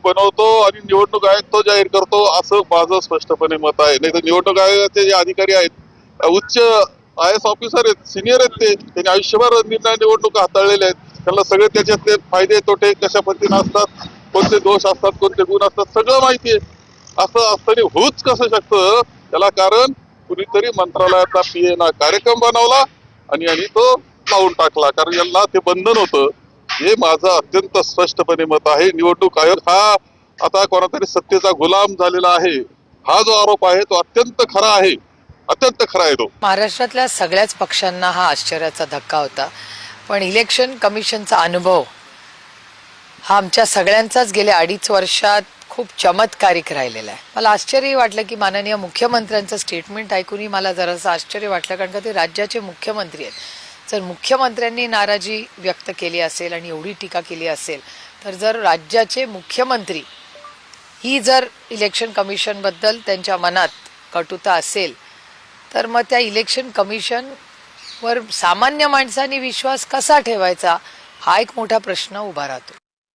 बनवतो आणि निवडणूक आयोग तो जाहीर करतो असं माझं स्पष्टपणे मत आहे. नाही तर निवडणूक आयोगाचे जे अधिकारी आहेत उच्च आय एस ऑफिसर आहेत, सिनियर आहेत, त्यांनी आयुष्यभर निवडणूक हाताळलेले आहेत. त्यांना सगळे त्याच्यातले फायदे तोटे कशा पद्धतीने असतात, कोणते दोष असतात, कोणते गुण असतात, सगळं माहिती आहे. असं असताना होऊच कसं शकतं त्याला कारण कुणीतरी मंत्रालयातला पीए ना कार्यक्रम बनवला आणि तो लावून टाकला, कारण यांना ते बंधन होतं. हे माझं अत्यंत स्पष्टपणे मत आहे. निवडणूक आयोग हा आता कोणातरी सत्तेचा गुलाम झालेला आहे, हा जो आरोप आहे तो अत्यंत खरा आहे, अत्यंत खरा आहे तो. महाराष्ट्रातल्या सगळ्याच पक्षांना हा आश्चर्याचा धक्का होता, पण इलेक्शन कमिशनचा अनुभव हा आमच्या सगळ्यांचाच गेल्या 2.5 वर्षात खूप चमत्कारिक राहिलेला आहे. मला आश्चर्य वाटलं की माननीय मुख्यमंत्र्यांचं स्टेटमेंट ऐकूनही मला जरासं आश्चर्य वाटलं, कारण का ते राज्याचे मुख्यमंत्री आहेत. जर मुख्यमंत्र्यांनी नाराजी व्यक्त केली असेल आणि एवढी टीका केली असेल, तर जर राज्याचे मुख्यमंत्री ही जर इलेक्शन कमिशनबद्दल त्यांच्या मनात कटुता असेल, तर मग त्या इलेक्शन कमिशनवर सामान्य माणसांनी विश्वास कसा ठेवायचा, हा एक मोठा प्रश्न उभा राहतो.